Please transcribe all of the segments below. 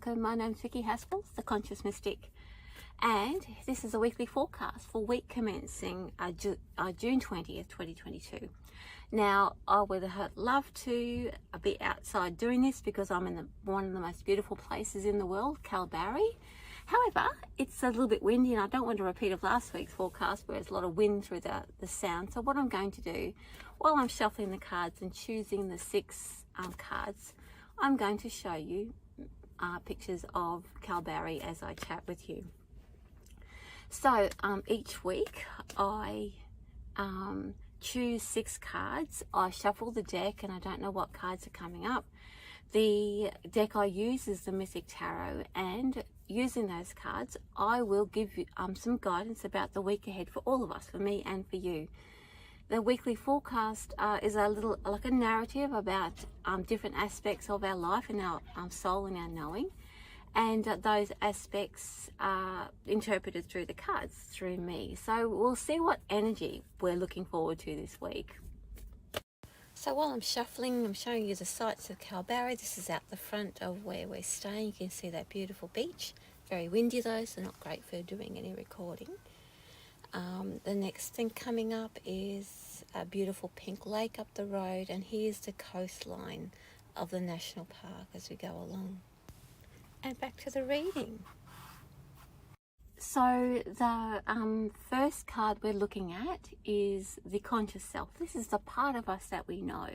welcome. My name's Vicki Haspels, the Conscious Mystic, and this is a weekly forecast for week commencing June 20th, 2022. Now, I would love to be outside doing this because I'm in one of the most beautiful places in the world, Calbarry. However, it's a little bit windy and I don't want to repeat of last week's forecast where there's a lot of wind through the sound. So what I'm going to do, while I'm shuffling the cards and choosing the six cards, I'm going to show you pictures of Calbarry as I chat with you. So each week I choose six cards. I shuffle the deck and I don't know what cards are coming up. The deck I use is the Mythic Tarot, and using those cards I will give you some guidance about the week ahead for all of us, for me and for you. The weekly forecast is a little like a narrative about different aspects of our life and our soul and our knowing, and those aspects are interpreted through the cards, through me. So we'll see what energy we're looking forward to this week. So while I'm shuffling, I'm showing you the sights of Calbarry. This is out the front of where we're staying. You can see that beautiful beach. Very windy though, so not great for doing any recording. The next thing coming up is a beautiful pink lake up the road, and here's the coastline of the national park as we go along. And back to the reading. So the first card we're looking at is the conscious self. This is the part of us that we know,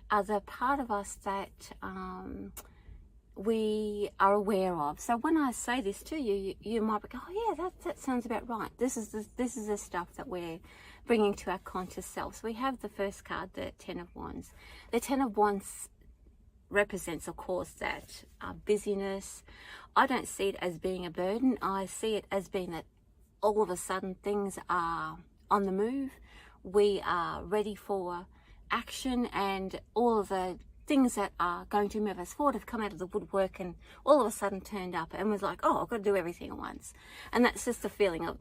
the part of us that we are aware of. So when I say this to you, you might be, oh yeah, that sounds about right. This is the stuff that we're bringing to our conscious self. So we have the first card, the Ten of Wands. The Ten of Wands represents, of course, that busyness. I don't see it as being a burden. I see it as being that all of a sudden things are on the move. We are ready for action, and all of the things that are going to move us forward have come out of the woodwork and all of a sudden turned up and was like, oh, I've got to do everything at once. And that's just the feeling of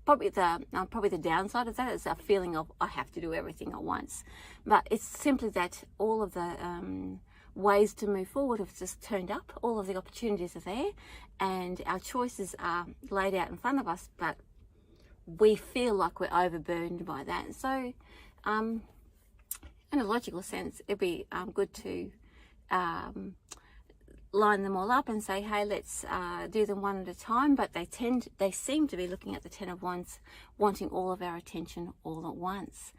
probably the downside of that is a feeling of I have to do everything at once. But it's simply that all of the ways to move forward have just turned up. All of the opportunities are there and our choices are laid out in front of us, but we feel like we're overburdened by that. So in a logical sense, it'd be good to line them all up and say, hey, let's do them one at a time. But they seem to be looking at the Ten of Wands, wanting all of our attention all at once.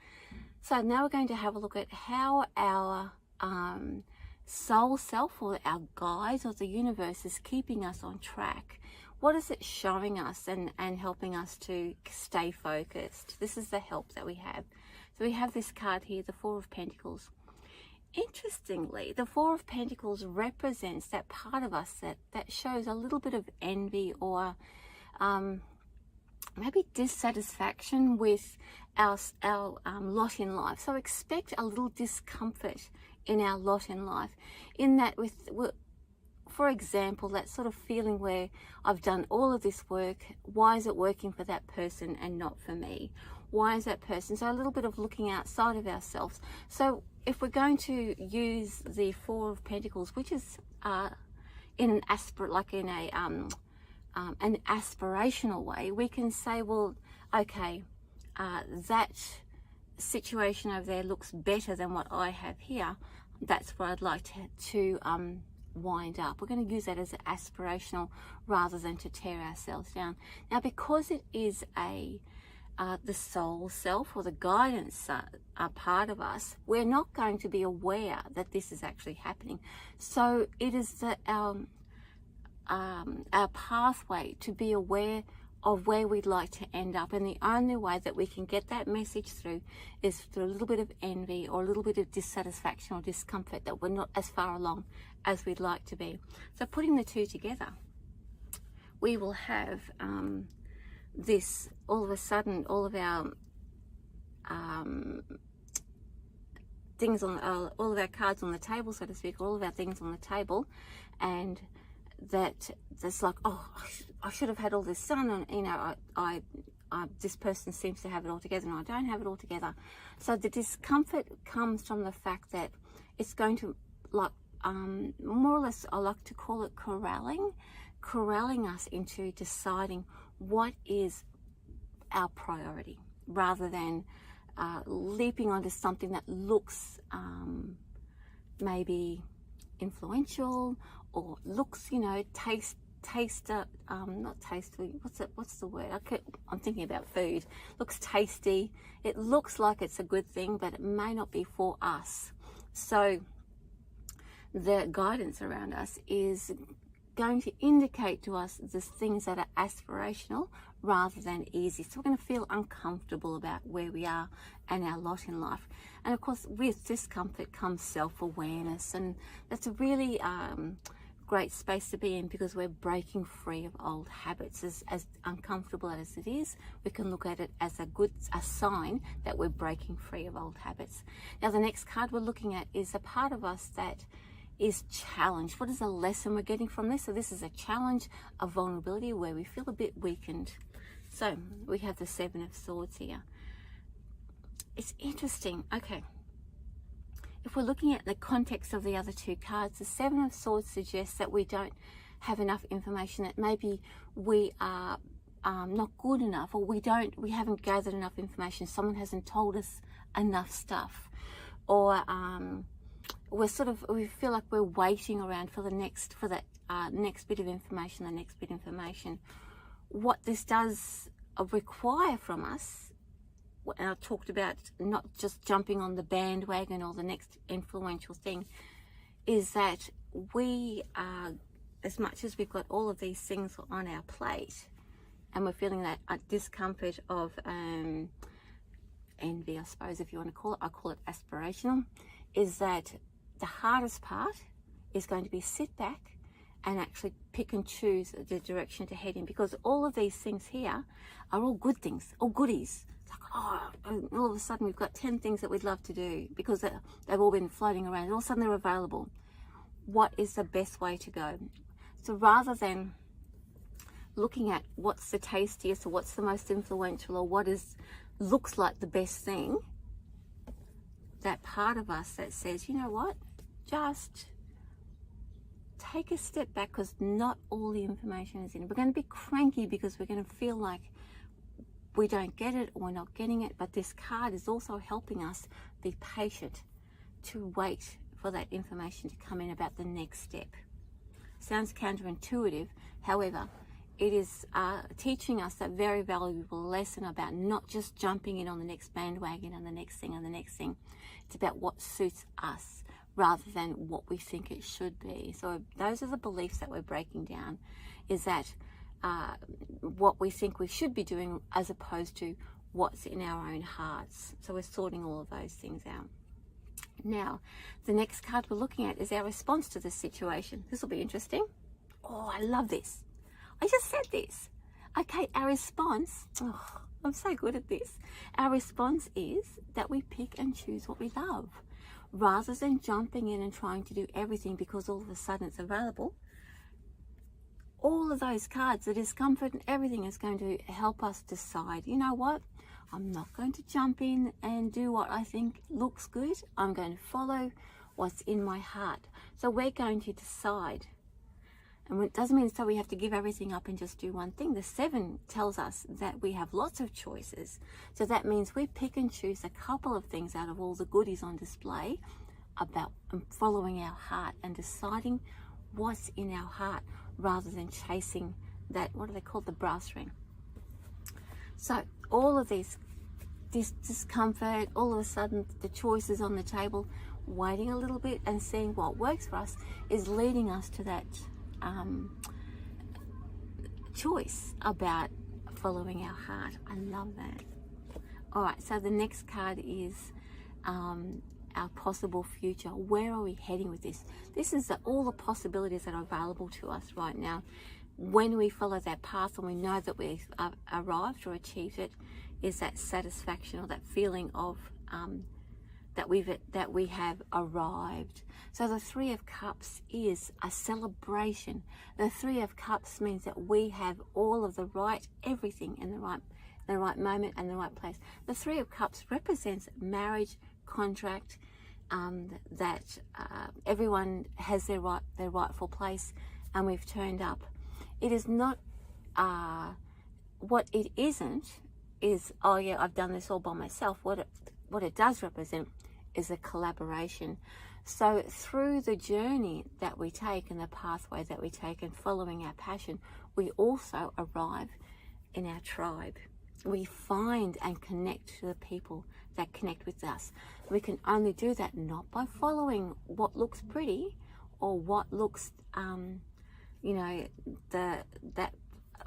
So now we're going to have a look at how our soul self, or our guides, or the universe is keeping us on track. What is it showing us and helping us to stay focused? This is the help that we have. So we have this card here, the Four of Pentacles. Interestingly, the Four of Pentacles represents that part of us that shows a little bit of envy or maybe dissatisfaction with our lot in life. So expect a little discomfort in our lot in life, in that for example, that sort of feeling where I've done all of this work, why is it working for that person and not for me? Why is that person? So a little bit of looking outside of ourselves. So if we're going to use the Four of Pentacles, which is in an aspirational way, we can say, well, okay, that situation over there looks better than what I have here. That's what I'd like to wind up. We're going to use that as an aspirational rather than to tear ourselves down. Now, because it is the soul self, or the guidance part of us, we're not going to be aware that this is actually happening. So it is our pathway to be aware of where we'd like to end up, and the only way that we can get that message through is through a little bit of envy or a little bit of dissatisfaction or discomfort, that we're not as far along as we'd like to be. So putting the two together, we will have this, all of a sudden, all of our things on all of our cards on the table, so to speak, all of our things on the table, and that's like, oh, I should have had all this done, and you know, this person seems to have it all together and I don't have it all together. So the discomfort comes from the fact that it's going to, like, more or less, I like to call it corralling us into deciding what is our priority, rather than leaping onto something that looks maybe influential, or looks, you know, not tasty, what's the word, I'm thinking about food, looks tasty, it looks like it's a good thing, but it may not be for us. So the guidance around us is going to indicate to us the things that are aspirational rather than easy. So we're going to feel uncomfortable about where we are and our lot in life. And of course, with discomfort comes self-awareness, and that's a really great space to be in, because we're breaking free of old habits. As uncomfortable as it is, we can look at it as a sign that we're breaking free of old habits. Now, the next card we're looking at is a part of us that is challenged. What is the lesson we're getting from this? So this is a challenge, a vulnerability where we feel a bit weakened. So we have the Seven of Swords here. It's interesting. Okay, if we're looking at the context of the other two cards, the Seven of Swords suggests that we don't have enough information, that maybe we are not good enough, or we haven't gathered enough information. Someone hasn't told us enough stuff, or we feel like we're waiting around for that next bit of information, What this does require from us, and I talked about not just jumping on the bandwagon or the next influential thing, is that we are, as much as we've got all of these things on our plate, and we're feeling that discomfort of envy, I suppose, if you want to call it, I call it aspirational, is that the hardest part is going to be sit back and actually pick and choose the direction to head in, because all of these things here are all good things, all goodies. It's like, oh, all of a sudden we've got 10 things that we'd love to do because they've all been floating around, and all of a sudden they're available. What is the best way to go? So rather than looking at what's the tastiest, or what's the most influential, or what looks like the best thing, that part of us that says, you know what, just take a step back, because not all the information is in. We're going to be cranky because we're going to feel like we don't get it, or we're not getting it. But this card is also helping us be patient, to wait for that information to come in about the next step. Sounds counterintuitive, however, it is teaching us that very valuable lesson about not just jumping in on the next bandwagon and the next thing and the next thing. It's about what suits us rather than what we think it should be. So those are the beliefs that we're breaking down, is that what we think we should be doing as opposed to what's in our own hearts. So we're sorting all of those things out. Now, the next card we're looking at is our response to this situation. This will be interesting. Oh, I love this. I just said this. Okay, our response, oh, I'm so good at this. Our response is that we pick and choose what we love, rather than jumping in and trying to do everything because all of a sudden it's available. All of those cards, the discomfort and everything, is going to help us decide, you know what, I'm not going to jump in and do what I think looks good. I'm going to follow what's in my heart. So we're going to decide. And it doesn't mean so we have to give everything up and just do one thing. The Seven tells us that we have lots of choices. So that means we pick and choose a couple of things out of all the goodies on display about following our heart and deciding what's in our heart, rather than chasing that, what do they call, the brass ring. So all of this discomfort, all of a sudden the choices on the table, waiting a little bit and seeing what works for us, is leading us to that choice about following our heart. I love that. All right, so the next card is our possible future. Where are we heading with this? This is all the possibilities that are available to us right now. When we follow that path and we know that we've arrived or achieved it, is that satisfaction, or that feeling of that we have arrived. So the Three of Cups is a celebration. The Three of Cups means that we have all of the right, everything in the right moment and the right place. The Three of Cups represents marriage, contract, that everyone has their rightful place, and we've turned up. It is not, what it isn't is, oh yeah, I've done this all by myself. What it does represent is a collaboration. So through the journey that we take and the pathway that we take and following our passion, we also arrive in our tribe. We find and connect to the people that connect with us. We can only do that not by following what looks pretty or what looks, you know,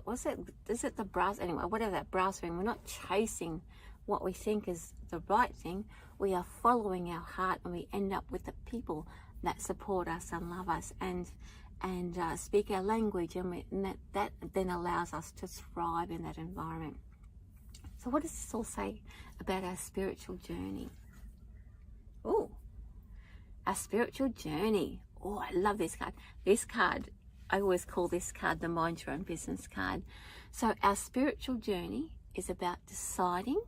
is it the brass, anyway, whatever that brass ring. We're not chasing what we think is the right thing. We are following our heart, and we end up with the people that support us and love us and speak our language, and that then allows us to thrive in that environment. So what does this all say about our spiritual journey? Oh, our spiritual journey. Oh, I love this card. This card, I always call this card the Mind Your Own Business card. So our spiritual journey is about deciding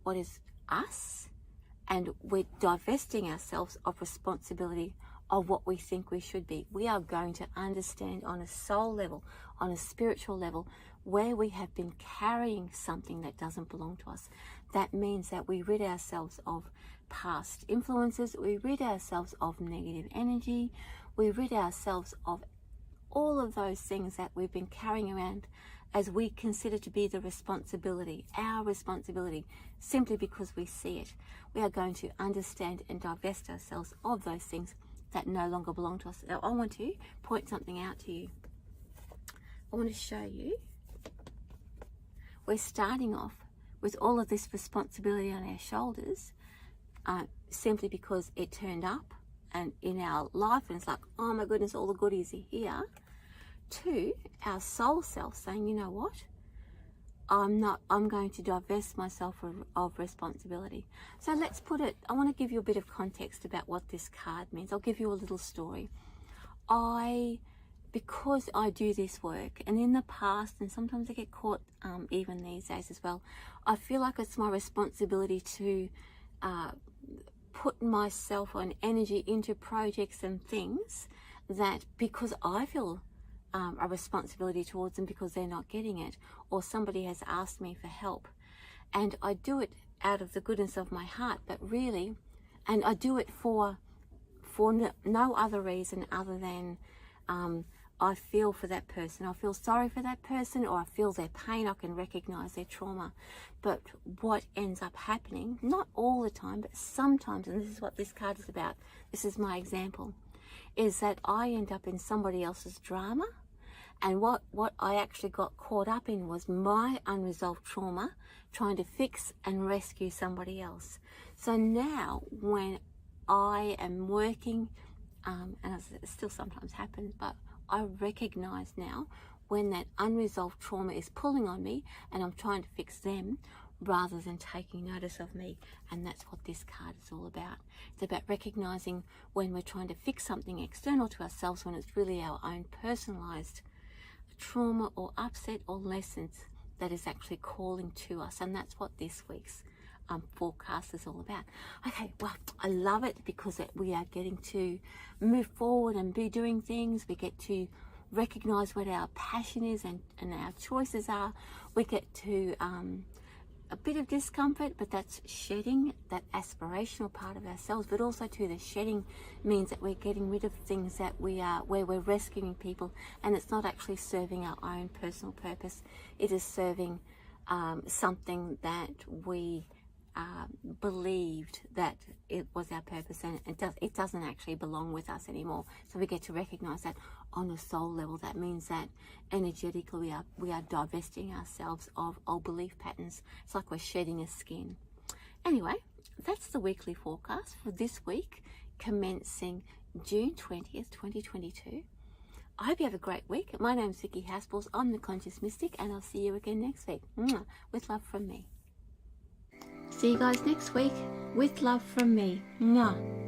what is us, and we're divesting ourselves of responsibility of what we think we should be. We are going to understand on a soul level, on a spiritual level, where we have been carrying something that doesn't belong to us. That means that we rid ourselves of past influences, we rid ourselves of negative energy, we rid ourselves of all of those things that we've been carrying around as we consider to be the responsibility, our responsibility, simply because we see it. We are going to understand and divest ourselves of those things that no longer belong to us. Now, I want to point something out to you. I want to show you. We're starting off with all of this responsibility on our shoulders, simply because it turned up and in our life, and it's like, oh my goodness, all the goodies are here. To our soul self saying, you know what, I'm going to divest myself of responsibility. So let's put it, I want to give you a bit of context about what this card means. I'll give you a little story. Because I do this work, and in the past, and sometimes I get caught even these days as well, I feel like it's my responsibility to put myself and energy into projects and things that, because I feel a responsibility towards them because they're not getting it, or somebody has asked me for help, and I do it out of the goodness of my heart, but really, and I do it for no other reason other than I feel for that person, I feel sorry for that person, or I feel their pain, I can recognize their trauma. But what ends up happening, not all the time, but sometimes, and this is what this card is about, this is my example, is that I end up in somebody else's drama. And what I actually got caught up in was my unresolved trauma, trying to fix and rescue somebody else. So now when I am working, and it still sometimes happens, but I recognize now when that unresolved trauma is pulling on me and I'm trying to fix them rather than taking notice of me. And that's what this card is all about. It's about recognizing when we're trying to fix something external to ourselves, when it's really our own personalized trauma or upset or lessons that is actually calling to us. And that's what this week's forecast is all about. Okay, well, I love it because we are getting to move forward and be doing things. We get to recognize what our passion is and our choices are. We get to a bit of discomfort, but that's shedding that aspirational part of ourselves. But also too, the shedding means that we're getting rid of things that where we're rescuing people, and it's not actually serving our own personal purpose. It is serving something that we believed that it was our purpose, and it doesn't actually belong with us anymore. So we get to recognize that on a soul level. That means that energetically we are divesting ourselves of old belief patterns. It's like we're shedding a skin. Anyway, that's the weekly forecast for this week, commencing June 20th, 2022. I hope you have a great week. My name's Vicki Haspels. I'm the Conscious Mystic, and I'll see you again next week. With love from me. See you guys next week. With love from me. Mwah.